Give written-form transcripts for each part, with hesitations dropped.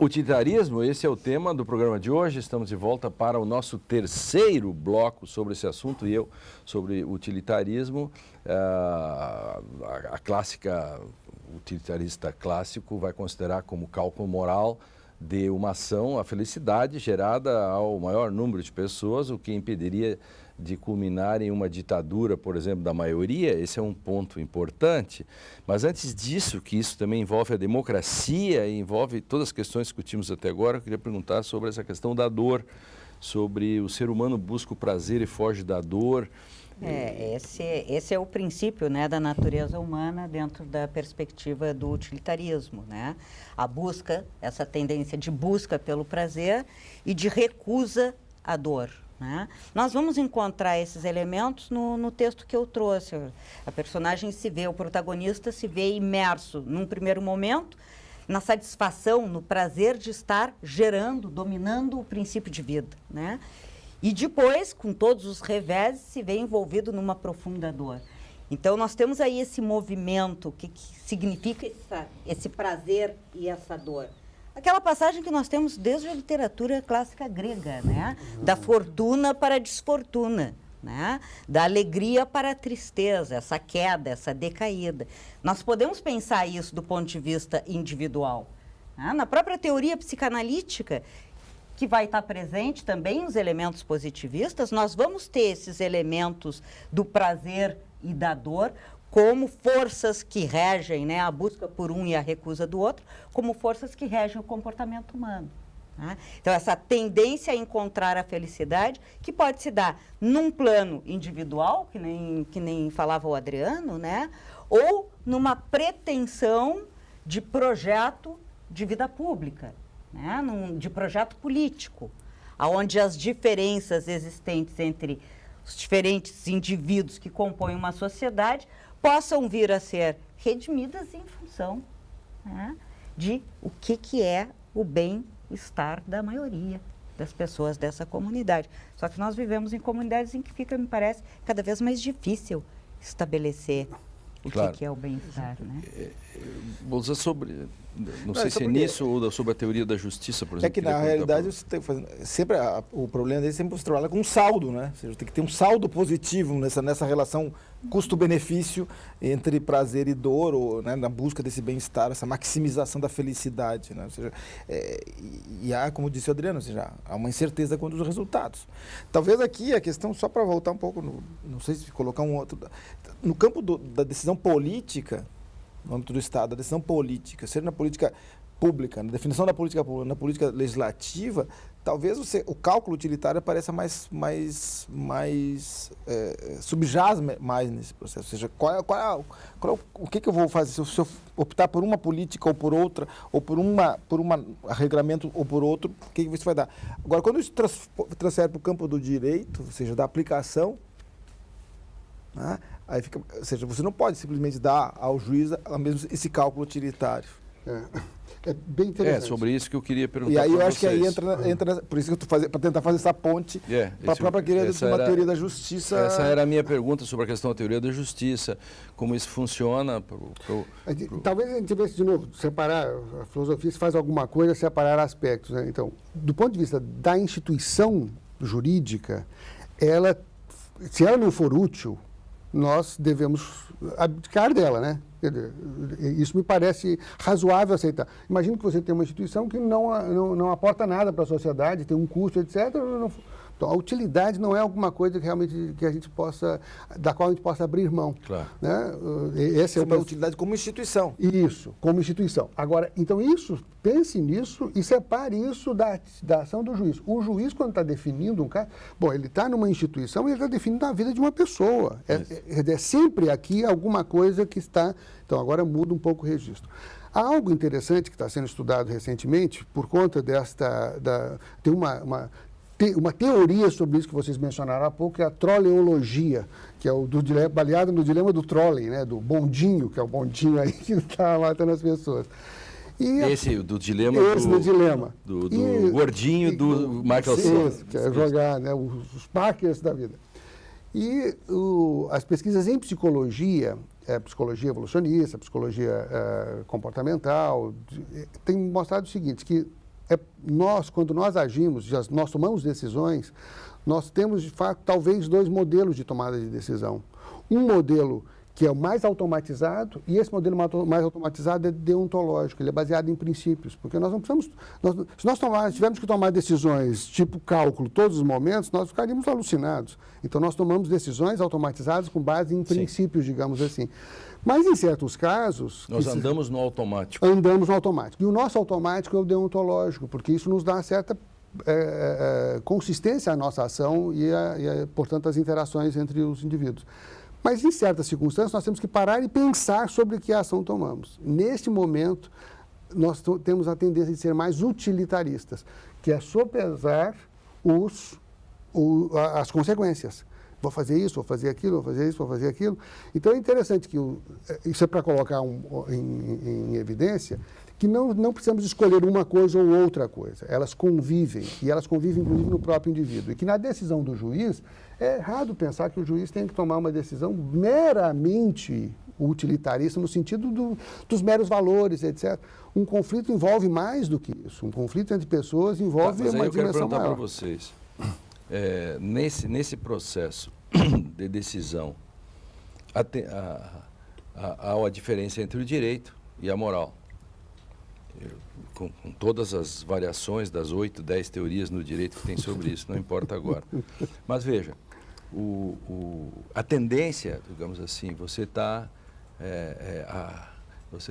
Utilitarismo, esse é o tema do programa de hoje. Estamos de volta para o nosso terceiro bloco sobre esse assunto, e eu sobre utilitarismo. A clássica, o utilitarista clássico vai considerar como cálculo moral de uma ação a felicidade gerada ao maior número de pessoas, o que impediria de culminar em uma ditadura, por exemplo, da maioria. Esse é um ponto importante. Mas antes disso, que isso também envolve a democracia, envolve todas as questões que discutimos até agora, eu queria perguntar sobre essa questão da dor, sobre o ser humano busca o prazer e foge da dor. Esse é o princípio, né, da natureza humana dentro da perspectiva do utilitarismo, né? A busca, essa tendência de busca pelo prazer e de recusa à dor, né? Nós vamos encontrar esses elementos no texto que eu trouxe. A personagem se vê, o protagonista se vê imerso, num primeiro momento, na satisfação, no prazer de estar gerando, dominando o princípio de vida, né? E depois, com todos os reveses, se vê envolvido numa profunda dor. Então, nós temos aí esse movimento, que significa esse prazer e essa dor. Aquela passagem que nós temos desde a literatura clássica grega, né? Da fortuna para a desfortuna, né? Da alegria para a tristeza, essa queda, essa decaída. Nós podemos pensar isso do ponto de vista individual, né? Na própria teoria psicanalítica, que vai estar presente também os elementos positivistas, nós vamos ter esses elementos do prazer e da dor como forças que regem, né, a busca por um e a recusa do outro, como forças que regem o comportamento humano, né? Então, essa tendência a encontrar a felicidade, que pode se dar num plano individual, que nem falava o Adriano, né, ou numa pretensão de projeto de vida pública, né, de projeto político, onde as diferenças existentes entre os diferentes indivíduos que compõem uma sociedade possam vir a ser redimidas em função, né, de o que é o bem-estar da maioria das pessoas dessa comunidade. Só que nós vivemos em comunidades em que fica, me parece, cada vez mais difícil estabelecer o que é o bem-estar, né? Vou usar sobre, não sei se é nisso ou sobre a teoria da justiça, por exemplo. É que na realidade você tem que fazer, sempre o problema dele sempre você trabalha com um saldo, né? Ou seja, tem que ter um saldo positivo nessa relação custo-benefício entre prazer e dor, ou, né, na busca desse bem-estar, essa maximização da felicidade, né? Ou seja, e há, como disse o Adriano, ou seja, há uma incerteza quanto aos resultados. Talvez aqui a questão, só para voltar um pouco, não sei se colocar um outro, no campo da decisão política, no âmbito do Estado, a decisão política, seja na política pública, na definição da política pública, na política legislativa, talvez o cálculo utilitário apareça subjaz mais nesse processo. Ou seja, o que eu vou fazer? Se eu optar por uma política ou por outra, ou por um arregramento ou por outro, o que isso vai dar? Agora, quando isso transfere para o campo do direito, ou seja, da aplicação, né? Aí fica, ou seja, você não pode simplesmente dar ao juiz mesmo esse cálculo utilitário. É bem interessante. É sobre isso que eu queria perguntar. E aí eu acho que aí entra por isso que eu estou fazendo, para tentar fazer essa ponte para a própria teoria da justiça. Essa era a minha pergunta sobre a questão da teoria da justiça, como isso funciona. Talvez a gente tivesse de novo separar, a filosofia se faz alguma coisa, separar aspectos, né? Então, do ponto de vista da instituição jurídica, se ela não for útil, nós devemos abdicar dela, né? Isso me parece razoável aceitar. Imagina que você tem uma instituição que não aporta nada para a sociedade, tem um custo, etc. Então, a utilidade não é alguma coisa que realmente da qual a gente possa abrir mão. Claro. Né? Essa é a utilidade como instituição. Isso, como instituição. Agora, então pense nisso e separe isso da ação do juiz. O juiz, quando está definindo um caso, ele está numa instituição e ele está definindo a vida de uma pessoa. É sempre aqui alguma coisa que está... Então, agora muda um pouco o registro. Há algo interessante que está sendo estudado recentemente por conta tem uma teoria sobre isso que vocês mencionaram há pouco, que é a troleologia, que é baseada no dilema do trolley, né, do bondinho, que é o bondinho aí que está matando as pessoas. Do dilema do gordinho do Michael Sanders. Que é jogar, né, os Parkers da vida. E as pesquisas em psicologia, psicologia evolucionista, psicologia comportamental, têm mostrado o seguinte, que quando nós agimos, nós tomamos decisões, nós temos, de fato, talvez 2 modelos de tomada de decisão. Um modelo que é o mais automatizado, e esse modelo mais automatizado é deontológico, ele é baseado em princípios, porque nós não precisamos, se nós tivermos que tomar decisões tipo cálculo todos os momentos, nós ficaríamos alucinados. Então, nós tomamos decisões automatizadas com base em princípios, digamos assim. Mas, em certos casos... Nós andamos no automático. Andamos no automático. E o nosso automático é o deontológico, porque isso nos dá certa consistência à nossa ação e, portanto, às interações entre os indivíduos. Mas, em certas circunstâncias, nós temos que parar e pensar sobre que ação tomamos. Neste momento, nós temos a tendência de ser mais utilitaristas, que é sopesar as consequências. Vou fazer isso, vou fazer aquilo, vou fazer isso, vou fazer aquilo. Então, é interessante que, isso é para colocar em evidência, que não precisamos escolher uma coisa ou outra coisa. Elas convivem, e elas convivem, inclusive, no próprio indivíduo. E que na decisão do juiz, é errado pensar que o juiz tem que tomar uma decisão meramente utilitarista, no sentido dos meros valores, etc. Um conflito envolve mais do que isso. Um conflito entre pessoas envolve mas aí uma eu quero dimensão perguntar maior. para vocês, nesse processo de decisão, há uma diferença entre o direito e a moral. Com todas as variações das 8, 10 teorias no direito que tem sobre isso, não importa agora. Mas veja, a tendência, digamos assim, você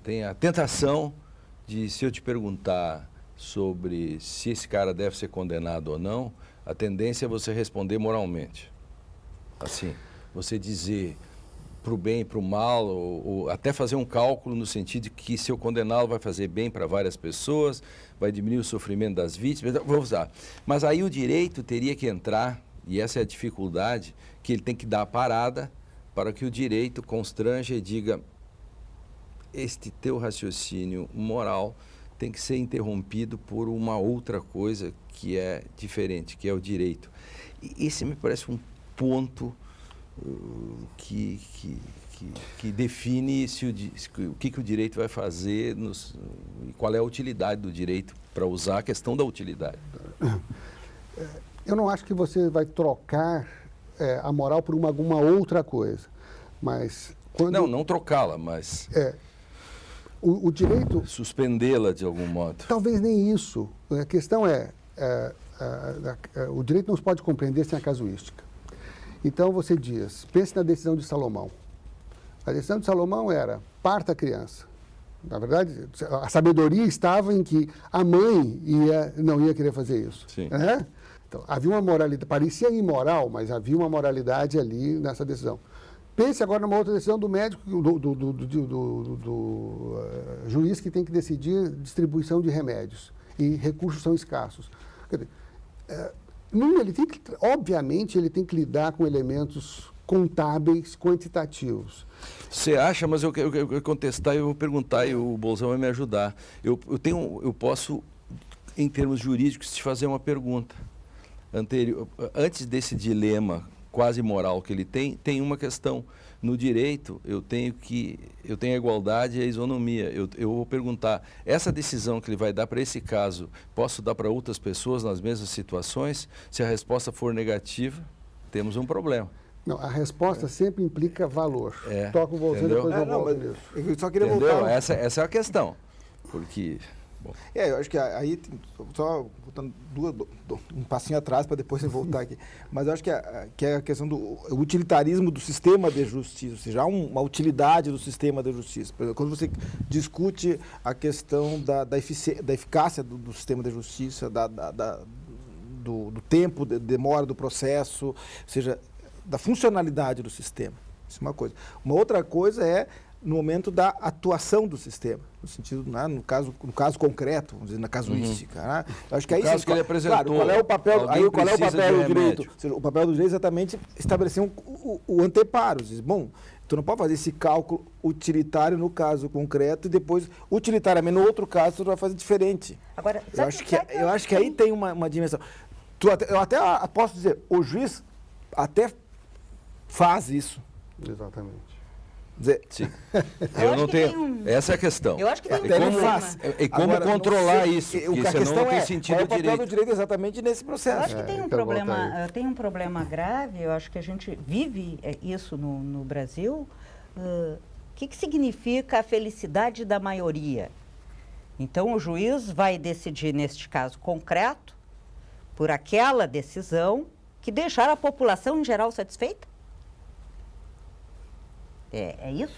tem a tentação de, se eu te perguntar sobre se esse cara deve ser condenado ou não, a tendência é você responder moralmente. Assim, você dizer para o bem e para o mal, ou até fazer um cálculo no sentido de que se eu condená-lo vai fazer bem para várias pessoas, vai diminuir o sofrimento das vítimas, vou usar. Mas aí o direito teria que entrar, e essa é a dificuldade, que ele tem que dar a parada para que o direito constranja e diga: este teu raciocínio moral tem que ser interrompido por uma outra coisa que é diferente, que é o direito. E esse me parece um ponto que define o que o direito vai fazer e qual é a utilidade do direito, para usar a questão da utilidade. Eu não acho que você vai trocar a moral por alguma outra coisa, mas... Não trocá-la, mas... O direito... Suspendê-la de algum modo. Talvez nem isso. A questão o direito não se pode compreender sem a casuística. Então, você diz, pense na decisão de Salomão. A decisão de Salomão era: parta a criança. Na verdade, a sabedoria estava em que a mãe não ia querer fazer isso. Sim. Né? Então, havia uma moralidade, parecia imoral, mas havia uma moralidade ali nessa decisão. Pense agora numa outra decisão do médico, do juiz que tem que decidir distribuição de remédios e recursos são escassos. Quer dizer, obviamente, ele tem que lidar com elementos contábeis, quantitativos. Você acha, mas eu quero contestar e eu vou perguntar e o Bolzão vai me ajudar. Eu posso, em termos jurídicos, te fazer uma pergunta. Antes desse dilema quase moral que ele tem uma questão. No direito, eu tenho a igualdade e a isonomia. Eu vou perguntar, essa decisão que ele vai dar para esse caso, posso dar para outras pessoas nas mesmas situações? Se a resposta for negativa, temos um problema. Não, a resposta sempre implica valor. Toca o bolso e depois eu volto nisso. Eu só queria Entendeu? voltar... Essa é a questão. Porque... Bom. Eu acho que aí, só voltando um passinho atrás para depois eu voltar aqui, mas eu acho que é a questão do utilitarismo do sistema de justiça, ou seja, há uma utilidade do sistema de justiça. Por exemplo, quando você discute a questão da eficácia do sistema de justiça, do tempo de demora do processo, ou seja, da funcionalidade do sistema. Isso é uma coisa. Uma outra coisa é no momento da atuação do sistema, no sentido, né, no caso concreto, vamos dizer, na casuística. Né? Eu acho que aí, caso que ele apresentou, claro, qual é o papel do direito? Ou seja, o papel do direito é exatamente estabelecer o anteparo. Diz, bom, tu não pode fazer esse cálculo utilitário no caso concreto e depois, utilitariamente, no outro caso, tu vai fazer diferente. Agora, eu acho que aí tem uma dimensão. Eu até posso dizer, o juiz até faz isso. Exatamente. Dizer, Sim. Eu Eu acho não que tenho. tem um- Essa é a questão. Eu acho que tem um E como, problema. e como Agora, não controlar sei, isso? o Porque que a senão questão não tem é, sentido qual é o papel direito. do direito exatamente nesse Eu processo? acho que tem eu quero voltar tem um problema grave, eu acho que a gente vive isso no Brasil. O que significa a felicidade da maioria? Então, o juiz vai decidir, neste caso concreto, por aquela decisão que deixar a população em geral satisfeita? É isso?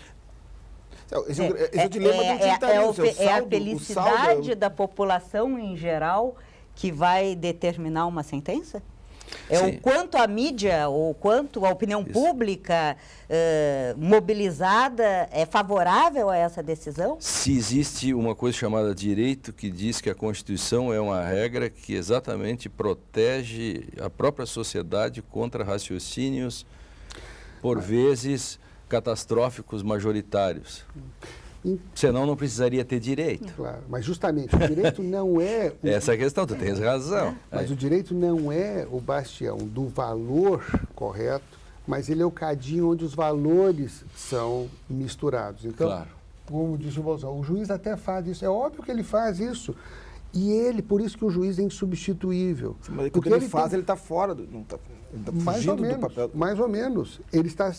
Esse é o dilema do utilitarismo. É a felicidade da população em geral que vai determinar uma sentença? É Sim. o quanto a mídia, ou quanto a opinião pública mobilizada é favorável a essa decisão? Se existe uma coisa chamada direito que diz que a Constituição é uma regra que exatamente protege a própria sociedade contra raciocínios, por vezes, catastróficos majoritários. Senão não precisaria ter direito. Claro, mas justamente o direito não é... Essa é a questão, tu tens razão. Mas o direito não é o bastião do valor correto, mas ele é o cadinho onde os valores são misturados. Então, Claro. como disse o Bolsonaro, o juiz até faz isso. É óbvio que ele faz isso. E ele, por isso que o juiz é insubstituível. Mas o que Porque ele faz, tem- ele está fora, não tá, ele está mais ou fugindo do menos, papel. mais ou menos. Ele está...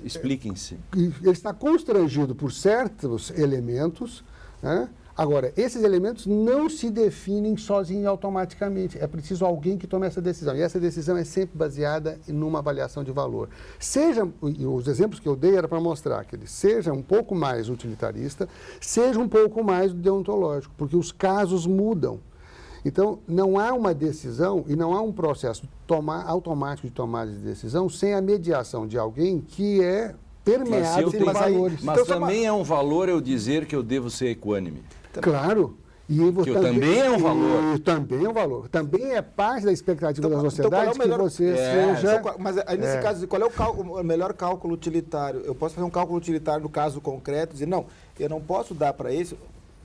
Expliquem-se. Ele está constrangido por certos elementos, né? Agora, esses elementos não se definem sozinhos automaticamente. É preciso alguém que tome essa decisão. E essa decisão é sempre baseada numa avaliação de valor. Seja, e os exemplos que eu dei era para mostrar que ele seja um pouco mais utilitarista, seja um pouco mais deontológico, porque os casos mudam. Então, não há uma decisão e não há um processo automático de tomada de decisão sem a mediação de alguém que é permeado por valores. Mas Então, também é um valor eu dizer que eu devo ser equânime. Claro. E Que também é um valor. E também é um valor. Também é parte da expectativa da qual é sociedade o melhor- que você seja... Mas aí, nesse caso, qual é o melhor cálculo utilitário? Eu posso fazer um cálculo utilitário no caso concreto e dizer, não, eu não posso dar para isso,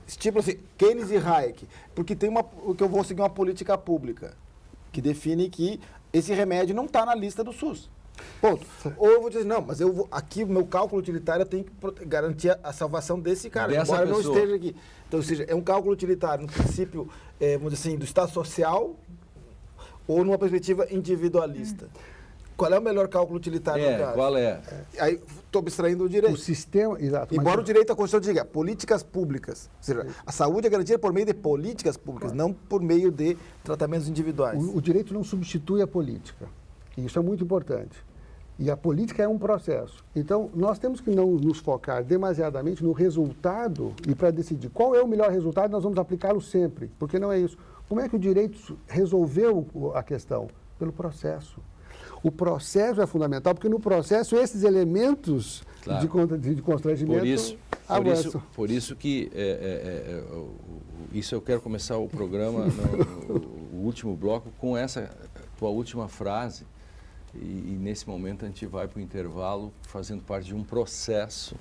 tipo assim, Keynes e Hayek, porque que eu vou seguir uma política pública que define que esse remédio não está na lista do SUS. Ponto. Ou eu vou dizer, não, mas aqui o meu cálculo utilitário tem que garantir a salvação desse cara, Dessa embora eu não pessoa. esteja aqui. Então, ou seja, é um cálculo utilitário no princípio, vamos dizer assim, do Estado social ou numa perspectiva individualista. Qual é o melhor cálculo utilitário no caso? Qual é? Aí estou abstraindo do direito. O sistema... Exato. Embora mas- o direito à Constituição diga políticas públicas. Ou seja, a saúde é garantida por meio de políticas públicas, não por meio de tratamentos individuais. O direito não substitui a política. E isso é muito importante. E a política é um processo. Então, nós temos que não nos focar demasiadamente no resultado e para decidir qual é o melhor resultado, nós vamos aplicá-lo sempre. Porque não é isso. Como é que o direito resolveu a questão? Pelo processo. O processo é fundamental, porque no processo esses elementos Claro. de constrangimento avançam. Por isso que isso eu quero começar o programa, o último bloco, com essa tua última frase. E nesse momento a gente vai para o intervalo fazendo parte de um processo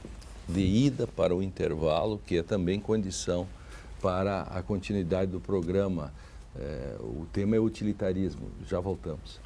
de ida para o intervalo, que é também condição para a continuidade do programa. O tema é utilitarismo. Já voltamos.